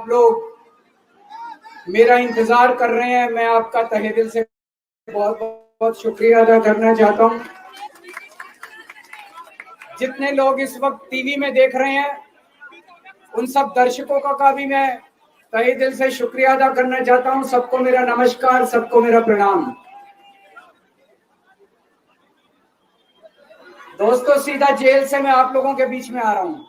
आप लोग मेरा इंतजार कर रहे हैं, मैं आपका तहे दिल से बहुत बहुत शुक्रिया अदा करना चाहता हूं। जितने लोग इस वक्त टीवी में देख रहे हैं, उन सब दर्शकों का भी मैं तहे दिल से शुक्रिया अदा करना चाहता हूं। सबको मेरा नमस्कार, सबको मेरा प्रणाम। दोस्तों, सीधा जेल से मैं आप लोगों के बीच में आ रहा हूं।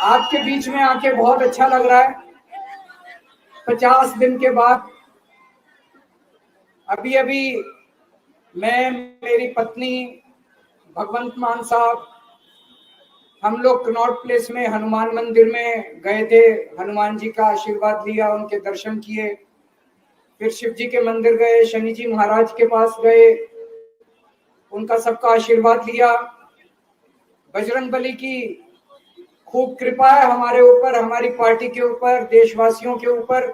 आपके बीच में आके बहुत अच्छा लग रहा है। 50 दिन के बाद अभी अभी मैं, मेरी पत्नी भगवंत मान साहब, हम लोग कनॉट प्लेस में हनुमान मंदिर में गए थे। हनुमान जी का आशीर्वाद लिया, उनके दर्शन किए। फिर शिव जी के मंदिर गए, शनि जी महाराज के पास गए, उनका सबका आशीर्वाद लिया। बजरंगबली की खूब कृपा है हमारे ऊपर, हमारी पार्टी के ऊपर, देशवासियों के ऊपर।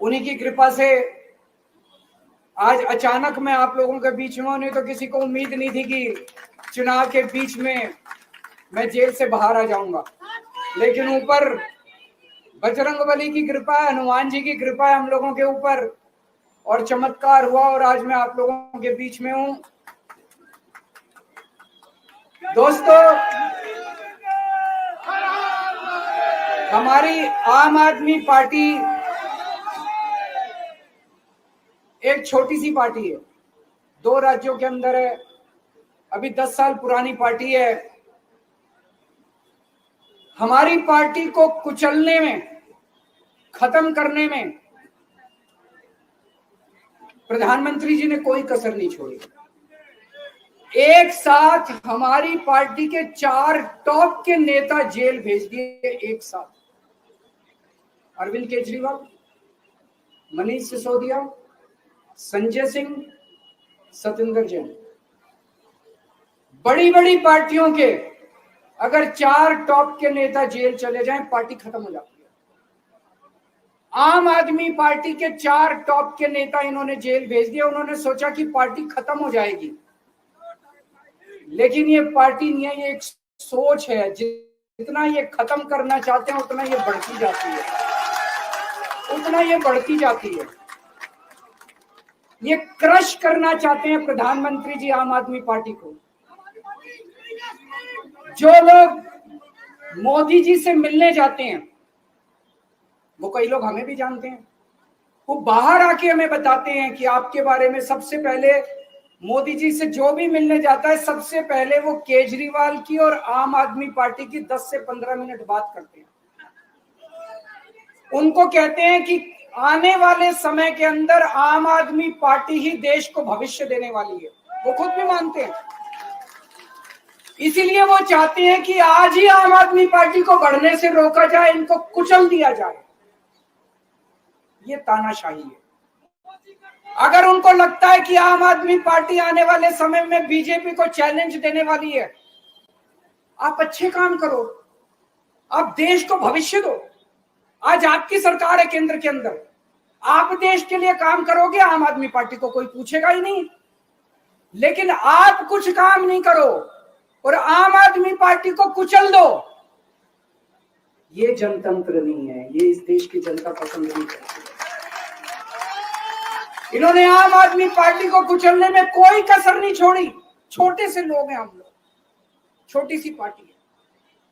उन्हीं की कृपा से आज अचानक मैं आप लोगों के बीच में हूं। नहीं तो किसी को उम्मीद नहीं थी कि चुनाव के बीच में मैं जेल से बाहर आ जाऊंगा, लेकिन ऊपर बजरंगबली की कृपा है, हनुमान जी की कृपा है हम लोगों के ऊपर, और चमत्कार हुआ और आज मैं आप लोगों के बीच में हूं। दोस्तों, हमारी आम आदमी पार्टी एक छोटी सी पार्टी है, 2 राज्यों के अंदर है, अभी 10 साल पुरानी पार्टी है। हमारी पार्टी को कुचलने में, खत्म करने में प्रधानमंत्री जी ने कोई कसर नहीं छोड़ी। एक साथ हमारी पार्टी के 4 टॉप के नेता जेल भेज दिए एक साथ। अरविंद केजरीवाल, मनीष सिसोदिया, संजय सिंह, सत्येंद्र जैन। बड़ी बड़ी पार्टियों के अगर 4 टॉप के नेता जेल चले जाएं, पार्टी खत्म हो जाती है। आम आदमी पार्टी के 4 टॉप के नेता इन्होंने जेल भेज दिया। उन्होंने सोचा कि पार्टी खत्म हो जाएगी, लेकिन ये पार्टी नहीं है, ये एक सोच है। जितना ये खत्म करना चाहते हैं उतना ये बढ़ती जाती है, उतना ये बढ़ती जाती है। ये क्रश करना चाहते हैं प्रधानमंत्री जी आम आदमी पार्टी को। जो लोग मोदी जी से मिलने जाते हैं, वो कई लोग हमें भी जानते हैं, वो बाहर आके हमें बताते हैं कि आपके बारे में सबसे पहले मोदी जी से जो भी मिलने जाता है, सबसे पहले वो केजरीवाल की और आम आदमी पार्टी की 10 से 15 मिनट बात करते हैं। उनको कहते हैं कि आने वाले समय के अंदर आम आदमी पार्टी ही देश को भविष्य देने वाली है। वो खुद भी मानते हैं। इसीलिए वो चाहते हैं कि आज ही आम आदमी पार्टी को बढ़ने से रोका जाए, इनको कुचल दिया जाए। ये तानाशाही है। अगर उनको लगता है कि आम आदमी पार्टी आने वाले समय में बीजेपी को चैलेंज देने वाली है, आप अच्छे काम करो, आप देश को भविष्य दो। आज आपकी सरकार है केंद्र के अंदर, आप देश के लिए काम करोगे, आम आदमी पार्टी को कोई पूछेगा ही नहीं। लेकिन आप कुछ काम नहीं करो और आम आदमी पार्टी को कुचल दो, ये जनतंत्र नहीं है, ये इस देश की जनता पसंद नहीं करती। इन्होंने आम आदमी पार्टी को कुचलने में कोई कसर नहीं छोड़ी। छोटे से लोग हैं हम लोग, छोटी सी पार्टी है।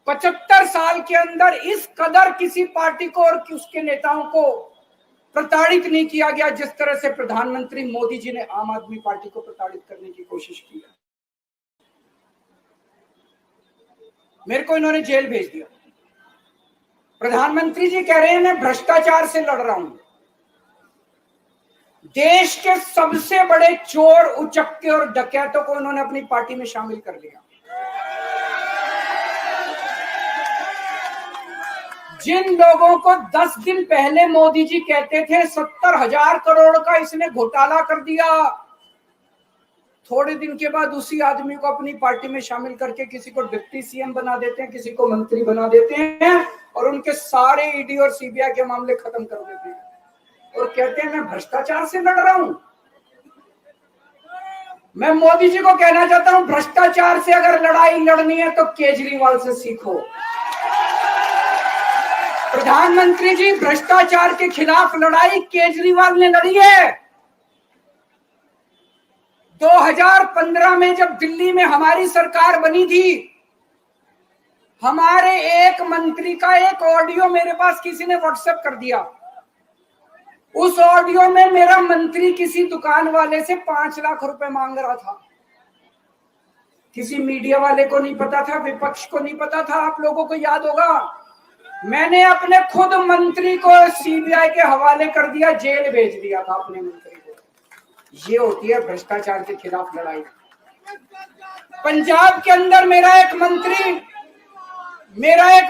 75 साल के अंदर इस कदर किसी पार्टी को और उसके नेताओं को प्रताड़ित नहीं किया गया जिस तरह से प्रधानमंत्री मोदी जी ने आम आदमी पार्टी को प्रताड़ित करने की कोशिश की है। मेरे को इन्होंने जेल भेज दिया। प्रधानमंत्री जी कह रहे हैं मैं भ्रष्टाचार से लड़ रहा हूं। देश के सबसे बड़े चोर, उचक्के और डकैतों को इन्होंने अपनी पार्टी में शामिल कर लिया। जिन लोगों को 10 दिन पहले मोदी जी कहते थे 70,000 करोड़ का इसने घोटाला कर दिया, थोड़े दिन के बाद उसी आदमी को अपनी पार्टी में शामिल करके किसी को डिप्टी सीएम बना देते हैं, किसी को मंत्री बना देते हैं और उनके सारे ईडी और सीबीआई के मामले खत्म कर देते हैं और कहते हैं मैं भ्रष्टाचार से लड़ रहा हूं। मैं मोदी जी को कहना चाहता हूं, भ्रष्टाचार से अगर लड़ाई लड़नी है तो केजरीवाल से सीखो। प्रधानमंत्री जी, भ्रष्टाचार के खिलाफ लड़ाई केजरीवाल ने लड़ी है। 2015 में जब दिल्ली में हमारी सरकार बनी थी, हमारे एक मंत्री का एक ऑडियो मेरे पास किसी ने व्हाट्सएप कर दिया। उस ऑडियो में मेरा मंत्री किसी दुकान वाले से 5 लाख रुपए मांग रहा था। किसी मीडिया वाले को नहीं पता था, विपक्ष को नहीं पता था। आप लोगों को याद होगा, मैंने अपने खुद मंत्री को सीबीआई के हवाले कर दिया, जेल भेज दिया था अपने मंत्री को। ये होती है भ्रष्टाचार के खिलाफ लड़ाई। पंजाब के अंदर मेरा एक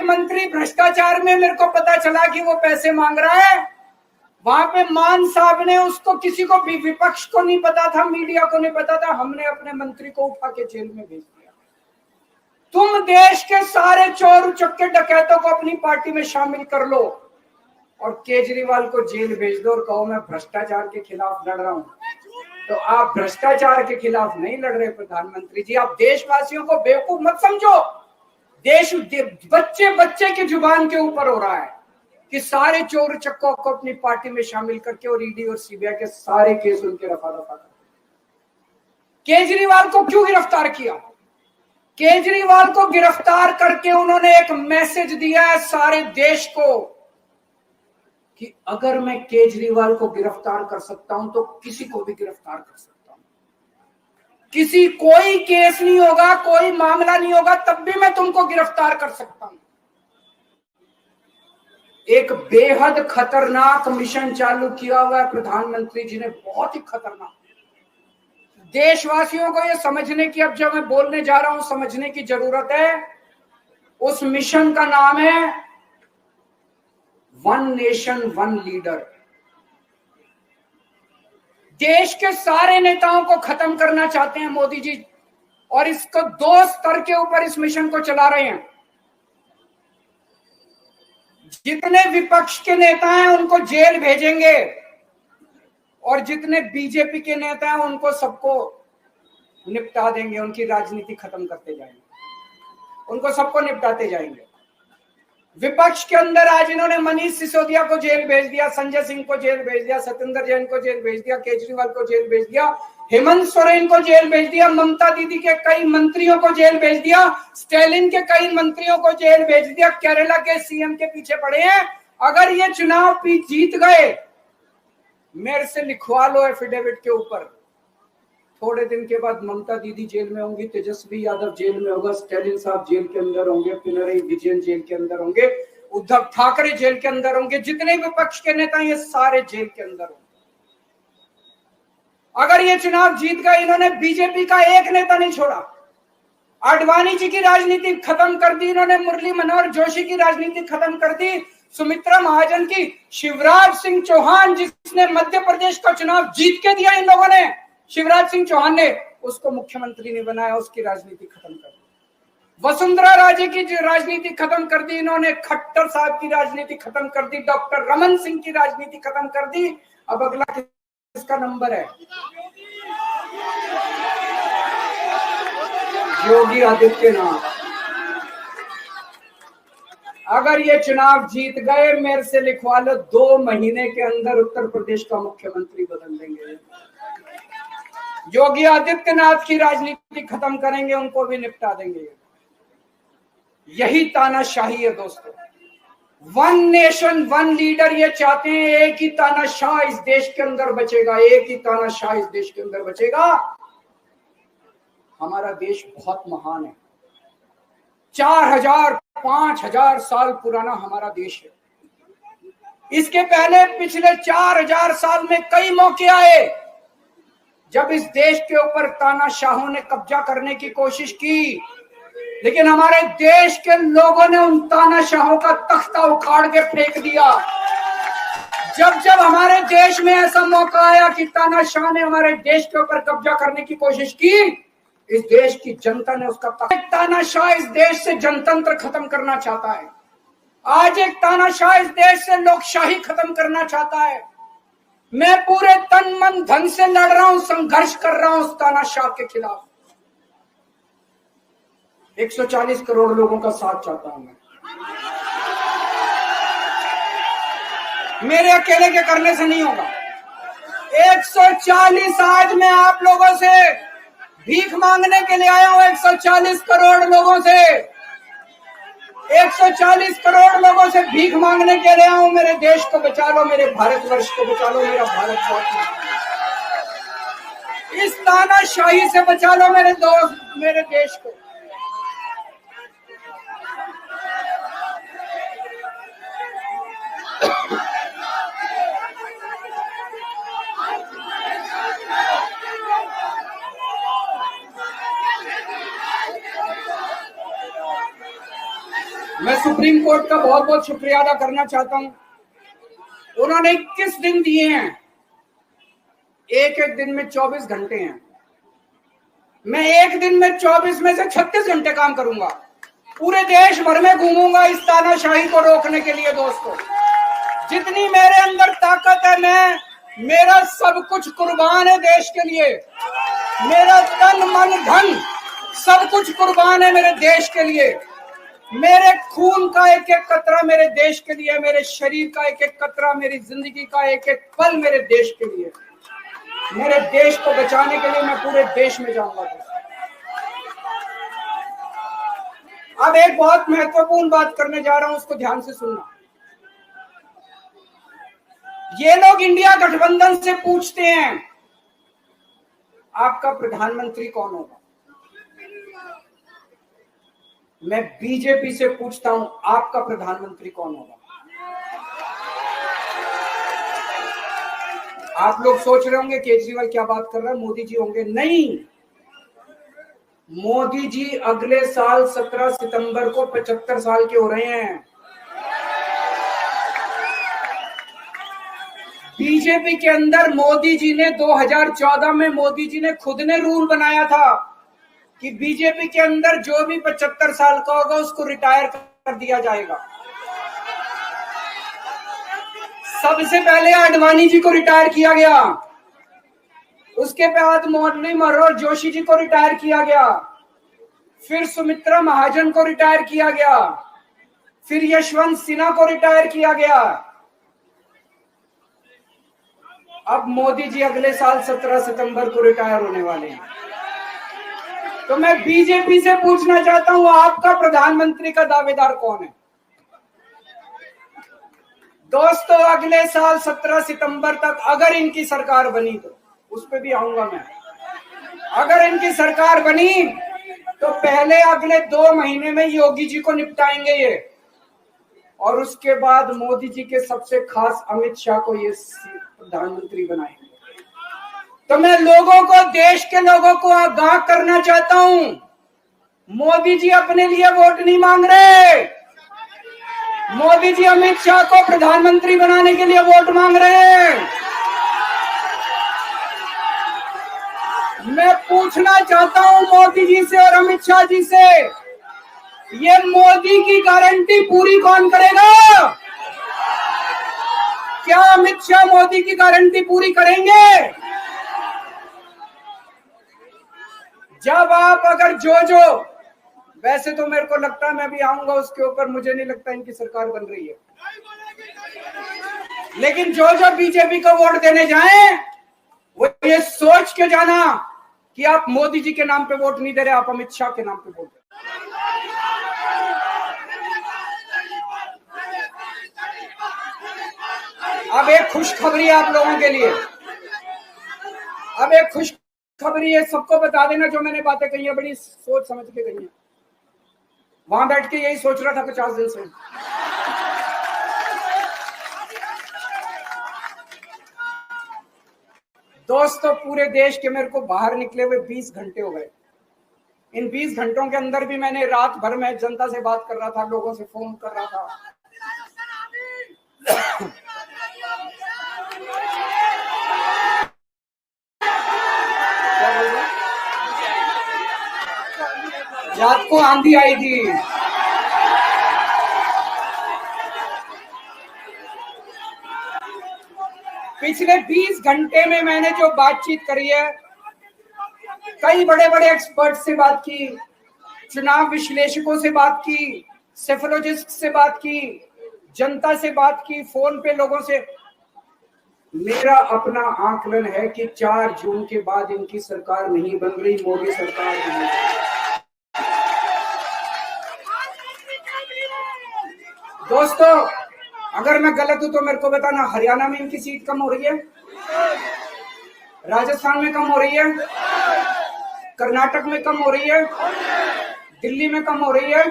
मंत्री भ्रष्टाचार में, मेरे को पता चला कि वो पैसे मांग रहा है। वहां पे मान साहब ने उसको, किसी को भी, विपक्ष को नहीं पता था, मीडिया को नहीं पता था, हमने अपने मंत्री को उठा के जेल में भेज दिया। तुम देश के सारे चोर उचक्के डकैतों को अपनी पार्टी में शामिल कर लो और केजरीवाल को जेल भेज दो और कहो मैं भ्रष्टाचार के खिलाफ लड़ रहा हूं। तो आप भ्रष्टाचार के खिलाफ नहीं लड़ रहे प्रधानमंत्री जी। आप देशवासियों को बेवकूफ मत समझो। देश बच्चे बच्चे की जुबान के ऊपर हो रहा है कि सारे चोर चक्कों को अपनी पार्टी में शामिल करके और ईडी और सीबीआई के सारे केस उनके रफा दफा कर। केजरीवाल को क्यों गिरफ्तार किया? केजरीवाल को गिरफ्तार करके उन्होंने एक मैसेज दिया है सारे देश को कि अगर मैं केजरीवाल को गिरफ्तार कर सकता हूं तो किसी को भी गिरफ्तार कर सकता हूं। कोई केस नहीं होगा, कोई मामला नहीं होगा, तब भी मैं तुमको गिरफ्तार कर सकता हूं। एक बेहद खतरनाक मिशन चालू किया हुआ है प्रधानमंत्री जी ने, बहुत ही खतरनाक। देशवासियों को यह समझने की, अब जब मैं बोलने जा रहा हूं, समझने की जरूरत है। उस मिशन का नाम है वन नेशन वन लीडर। देश के सारे नेताओं को खत्म करना चाहते हैं मोदी जी, और इसको 2 स्तर के ऊपर इस मिशन को चला रहे हैं। जितने विपक्ष के नेता हैं उनको जेल भेजेंगे और जितने बीजेपी के नेता हैं उनको सबको निपटा देंगे, उनकी राजनीति खत्म करते जाएंगे, उनको सबको निपटाते जाएंगे। विपक्ष के अंदर आज इन्होंने मनीष सिसोदिया को जेल भेज दिया, संजय सिंह को जेल भेज दिया, सत्येंद्र जैन को जेल भेज दिया, केजरीवाल को जेल भेज दिया, हेमंत सोरेन को जेल भेज दिया, ममता दीदी के कई मंत्रियों को जेल भेज दिया, स्टालिन के कई मंत्रियों को जेल भेज दिया, केरला के सीएम के पीछे पड़े हैं। अगर ये चुनाव जीत गए, मेरे से लिखवा लो एफिडेविट के ऊपर, थोड़े दिन के बाद ममता दीदी जेल में होंगी, तेजस्वी यादव जेल में होगा, स्टालिन साहब जेल के अंदर होंगे, पिनरई विजयन जेल के अंदर होंगे, उद्धव ठाकरे जेल के अंदर होंगे, जितने विपक्ष के नेता ये सारे जेल के अंदर होंगे। अगर ये चुनाव जीत गए, इन्होंने बीजेपी का एक नेता नहीं छोड़ा। आडवाणी जी की राजनीति खत्म कर दी इन्होंने, मुरली मनोहर जोशी की राजनीति खत्म कर दी, सुमित्रा महाजन की, शिवराज सिंह चौहान जिसने मध्य प्रदेश का चुनाव जीत के दिया इन लोगों ने, शिवराज सिंह चौहान ने उसको मुख्यमंत्री नहीं बनाया, उसकी राजनीति खत्म कर दी। वसुंधरा राजे की राजनीति खत्म कर दी इन्होंने, खट्टर साहब की राजनीति खत्म कर दी, डॉक्टर रमन सिंह की राजनीति खत्म कर दी। अब अगला किसका नंबर है? योगी आदित्यनाथ। अगर ये चुनाव जीत गए, मेरे से लिखवा लो, 2 महीने के अंदर उत्तर प्रदेश का मुख्यमंत्री बदल देंगे। योगी आदित्यनाथ की राजनीति खत्म करेंगे, उनको भी निपटा देंगे। यही तानाशाही है दोस्तों। वन नेशन वन लीडर ये चाहते हैं, एक ही तानाशाह इस देश के अंदर बचेगा, एक ही तानाशाह इस देश के अंदर बचेगा। हमारा देश बहुत महान है, 4000 5000 साल पुराना हमारा देश है। इसके पहले पिछले 4000 साल में कई मौके आए जब इस देश के ऊपर तानाशाहों ने कब्जा करने की कोशिश की, लेकिन हमारे देश के लोगों ने उन तानाशाहों का तख्ता उखाड़ के फेंक दिया। जब जब हमारे देश में ऐसा मौका आया कि तानाशाह ने हमारे देश के ऊपर कब्जा करने की कोशिश की, इस देश की जनता ने उसका तानाशाह इस देश से जनतंत्र खत्म करना चाहता है। आज एक तानाशाह इस देश से लोकशाही खत्म करना चाहता है। मैं पूरे तन मन धन से लड़ रहा हूं, संघर्ष कर रहा हूं उस तानाशाह के खिलाफ। 140 करोड़ लोगों का साथ चाहता हूं मैं। मेरे अकेले के करने से नहीं होगा। 140 आज मैं आप लोगों से भीख मांगने के लिए आया हूं, 140 करोड़ लोगों से, 140 करोड़ लोगों से भीख मांगने के लिए आया हूं। मेरे देश को बचा लो, मेरे भारतवर्ष को बचा लो, मेरा भारत इस तानाशाही से बचा लो मेरे दोस्त, मेरे देश को। मैं सुप्रीम कोर्ट का बहुत बहुत शुक्रिया अदा करना चाहता हूं। उन्होंने 21 दिन दिए हैं, एक एक दिन में 24 घंटे हैं। मैं एक दिन में 24 में से 36 घंटे काम करूंगा, पूरे देश भर में घूमूंगा इस तानाशाही को रोकने के लिए। दोस्तों, जितनी मेरे अंदर ताकत है, मेरा सब कुछ कुर्बान है देश के लिए। मेरा तन मन धन सब कुछ कुर्बान है मेरे देश के लिए। मेरे खून का एक एक कतरा मेरे देश के लिए, मेरे शरीर का एक एक कतरा, मेरी जिंदगी का एक एक पल मेरे देश के लिए। मेरे देश को बचाने के लिए मैं पूरे देश में जाऊंगा। अब एक बहुत महत्वपूर्ण बात करने जा रहा हूं, उसको ध्यान से सुनना। ये लोग इंडिया गठबंधन से पूछते हैं आपका प्रधानमंत्री कौन होगा। मैं बीजेपी से पूछता हूं आपका प्रधानमंत्री कौन होगा। आप लोग सोच रहे होंगे केजरीवाल क्या बात कर रहा है, मोदी जी होंगे। नहीं, मोदी जी अगले साल 17 सितंबर को 75 साल के हो रहे हैं। बीजेपी के अंदर मोदी जी ने 2014 में मोदी जी ने खुद ने रूल बनाया था कि बीजेपी के अंदर जो भी 75 साल का होगा उसको रिटायर कर दिया जाएगा। सबसे पहले आडवाणी जी को रिटायर किया गया, उसके बाद मुरली मनोहर जोशी जी को रिटायर किया गया, फिर सुमित्रा महाजन को रिटायर किया गया, फिर यशवंत सिन्हा को रिटायर किया गया। अब मोदी जी अगले साल 17 सितंबर को रिटायर होने वाले हैं। तो मैं बीजेपी से पूछना चाहता हूं आपका प्रधानमंत्री का दावेदार कौन है। दोस्तों, अगले साल 17 सितंबर तक अगर इनकी सरकार बनी, तो उस पर भी आऊंगा मैं। अगर इनकी सरकार बनी तो पहले अगले 2 महीने में योगी जी को निपटाएंगे ये, और उसके बाद मोदी जी के सबसे खास अमित शाह को ये प्रधानमंत्री बनाएंगे। तो मैं लोगों को, देश के लोगों को आगाह करना चाहता हूं, मोदी जी अपने लिए वोट नहीं मांग रहे। मोदी जी अमित शाह को प्रधानमंत्री बनाने के लिए वोट मांग रहे हैं। मैं पूछना चाहता हूं मोदी जी से और अमित शाह जी से, ये मोदी की गारंटी पूरी कौन करेगा? क्या अमित शाह मोदी की गारंटी पूरी करेंगे? जब आप अगर जो वैसे तो मेरे को लगता है मैं भी आऊंगा उसके ऊपर, मुझे नहीं लगता इनकी सरकार बन रही है, लेकिन जो बीजेपी को वोट देने जाएं वो ये सोच के जाना कि आप मोदी जी के नाम पे वोट नहीं दे रहे, आप अमित शाह के नाम पे वोट दे रहे। अब एक खुशखबरी आप लोगों के लिए, अब एक खुशखबरी है, सबको बता देना जो मैंने बातें कही है बड़ी सोच समझ के कही है। वहां बैठ के यही सोच रहा था 50 दिन से। दोस्तों, पूरे देश के मेरे को बाहर निकले हुए 20 घंटे हो गए। इन 20 घंटों के अंदर भी मैंने रात भर में जनता से बात कर रहा था, लोगों से फोन कर रहा था। रात को आंधी आई थी, पिछले 20 घंटे में मैंने जो बातचीत करी है, कई बड़े बड़े एक्सपर्ट से बात की, चुनाव विश्लेषकों से बात की, सेफोलॉजिस्ट से बात की, जनता से बात की, फोन पे लोगों से। मेरा अपना आकलन है कि 4 जून के बाद इनकी सरकार नहीं बन रही, मोदी सरकार नहीं। दोस्तों, अगर मैं गलत हूं तो मेरे को बताना। हरियाणा में इनकी सीट कम हो रही है, राजस्थान में कम हो रही है, कर्नाटक में कम हो रही है, दिल्ली में कम हो रही है,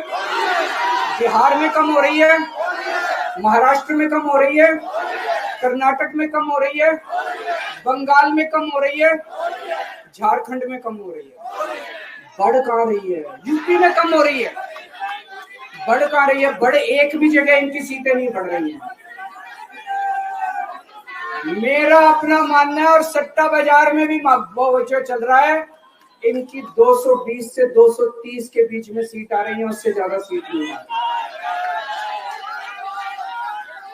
बिहार में कम हो रही है, महाराष्ट्र में कम हो रही है, कर्नाटक में कम हो रही है, बंगाल में कम हो रही है, झारखंड में कम हो रही है। बढ़ कहां रही है? यूपी में कम हो रही है। बढ़ कहां रही है? बड़े एक भी जगह इनकी सीटें नहीं बढ़ रही हैं। मेरा अपना मानना है, और सट्टा बाजार में भी जो चल रहा है, इनकी 220 से 230 के बीच में सीट आ रही है, उससे ज्यादा सीट नहीं आ रही।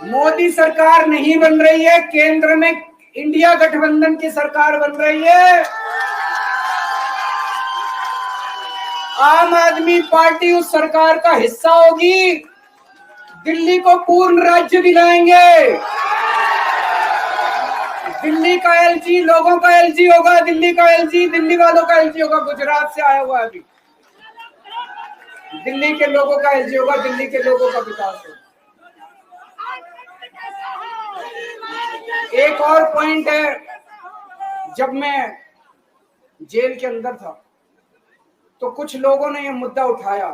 मोदी सरकार नहीं बन रही है, केंद्र में इंडिया गठबंधन की सरकार बन रही है। आम आदमी पार्टी उस सरकार का हिस्सा होगी। दिल्ली को पूर्ण राज्य दिलाएंगे। दिल्ली का एलजी लोगों का एलजी होगा, दिल्ली का एलजी दिल्ली वालों का एलजी होगा। गुजरात से आया हुआ अभी, दिल्ली के लोगों का एलजी होगा, दिल्ली के लोगों का विकास होगा। एक और पॉइंट है, जब मैं जेल के अंदर था तो कुछ लोगों ने यह मुद्दा उठाया,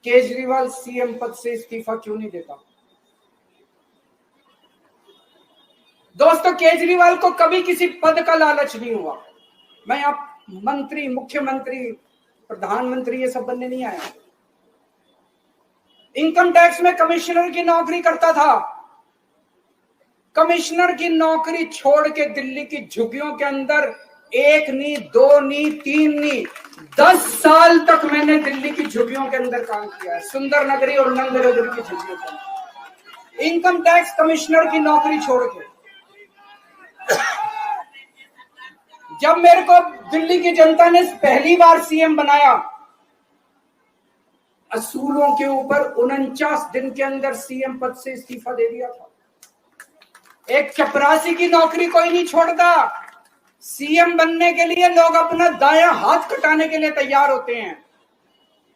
केजरीवाल सीएम पद से इस्तीफा क्यों नहीं देता। दोस्तों, केजरीवाल को कभी किसी पद का लालच नहीं हुआ। मैं आप मंत्री, मुख्यमंत्री, प्रधानमंत्री ये सब बनने नहीं आया। इनकम टैक्स में कमिश्नर की नौकरी करता था। कमिश्नर की नौकरी छोड़ के दिल्ली की झुग्गियों के अंदर 1 नहीं, 2 नहीं, 3 नहीं, 10 साल तक मैंने दिल्ली की झुग्गियों के अंदर काम किया है, सुंदर नगरी और नंद नगरी की झुग्गियों के अंदर। इनकम टैक्स कमिश्नर की नौकरी छोड़ के जब मेरे को दिल्ली की जनता ने पहली बार सीएम बनाया, असूलों के ऊपर 49 दिन के अंदर सीएम पद से इस्तीफा दे दिया था। एक चपरासी की नौकरी कोई नहीं छोड़ता। सीएम बनने के लिए लोग अपना दायां हाथ कटाने के लिए तैयार होते हैं।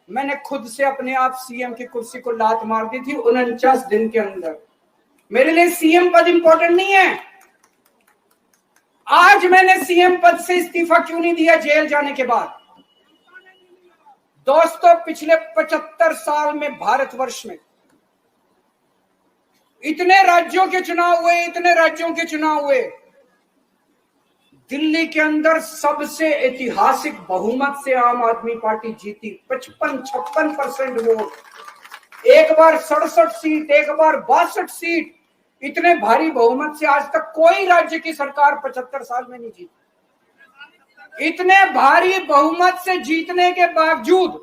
मैंने खुद से अपने आप सीएम की कुर्सी को लात मार दी थी 49 दिन के अंदर। मेरे लिए सीएम पद इंपॉर्टेंट नहीं है। आज मैंने सीएम पद से इस्तीफा क्यों नहीं दिया जेल जाने के बाद? दोस्तों, पिछले 75 साल में भारतवर्ष में इतने राज्यों के चुनाव हुए, इतने राज्यों के चुनाव हुए, दिल्ली के अंदर सबसे ऐतिहासिक बहुमत से आम आदमी पार्टी जीती। 55-56% वोट, एक बार 67 सीट, एक बार 62 सीट। इतने भारी बहुमत से आज तक कोई राज्य की सरकार 75 साल में नहीं जीती। इतने भारी बहुमत से जीतने के बावजूद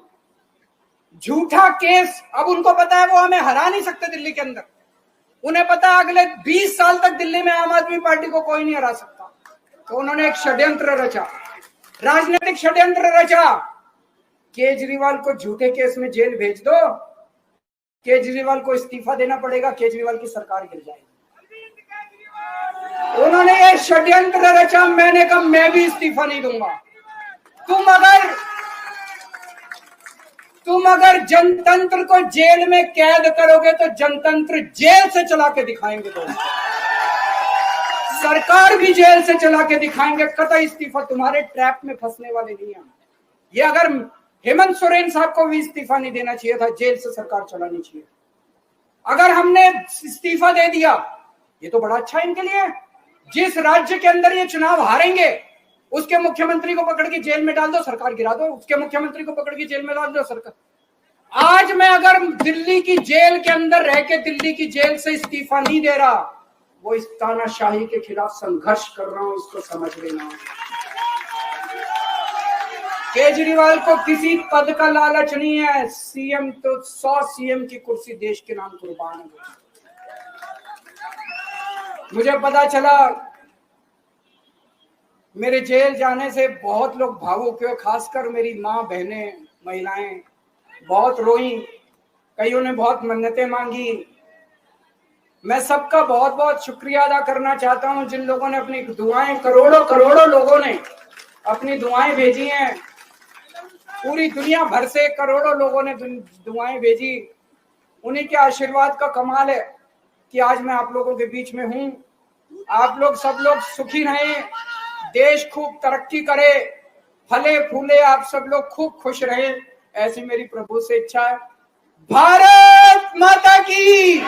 झूठा केस, अब उनको पता है वो हमें हरा नहीं सकते दिल्ली के अंदर। उन्हें पता है अगले 20 साल तक दिल्ली में आम आदमी पार्टी को कोई नहीं हरा सकता। तो उन्होंने एक षड्यंत्र रचा, राजनीतिक षड्यंत्र रचा। केजरीवाल को झूठे केस में जेल भेज दो, केजरीवाल को इस्तीफा देना पड़ेगा, केजरीवाल की सरकार गिर जाएगी। उन्होंने ये षड्यंत्र रचा। मैंने कहा मैं भी इस्तीफा नहीं दूंगा। तुम अगर जनतंत्र को जेल में कैद करोगे तो जनतंत्र जेल से चला के दिखाएंगे। तो सरकार भी जेल से चला के दिखाएंगे। कतई इस्तीफा तुम्हारे ट्रैप में फंसने वाले नहीं है। ये अगर हेमंत सोरेन साहब को भी इस्तीफा नहीं देना चाहिए था, जेल से सरकार चलानी चाहिए। अगर हमने इस्तीफा दे दिया, ये तो बड़ा अच्छा इनके लिए। जिस राज्य के अंदर ये चुनाव हारेंगे उसके मुख्यमंत्री को पकड़ के जेल में डाल दो, सरकार गिरा दो। उसके मुख्यमंत्री को पकड़ के जेल में डाल दो, सरकार। आज मैं अगर दिल्ली की जेल के अंदर रह के दिल्ली की जेल से इस्तीफा नहीं दे रहा, वो इस तानाशाही के खिलाफ संघर्ष कर रहा हूं, इसको समझ लेना। केजरीवाल को किसी पद का लालच नहीं है। सीएम तो 100 सीएम की कुर्सी देश के नाम कुर्बान है। मुझे पता चला मेरे जेल जाने से बहुत लोग भावुक हुए, खासकर मेरी माँ, बहनें, महिलाएं बहुत रोई। कईयों ने बहुत मन्नतें मांगी। मैं सबका बहुत बहुत शुक्रिया अदा करना चाहता हूं जिन लोगों ने अपनी दुआएं, करोड़ों करोड़ों लोगों ने अपनी दुआएं भेजी हैं। पूरी दुनिया भर से करोड़ों लोगों ने दुआएं भेजी। उन्हीं के आशीर्वाद का कमाल है कि आज मैं आप लोगों के बीच में हूं। आप लोग सब लोग सुखी रहें, देश खूब तरक्की करे, फले फूले, आप सब लोग खूब खुश रहे, ऐसी मेरी प्रभु से इच्छा है। भारत माता की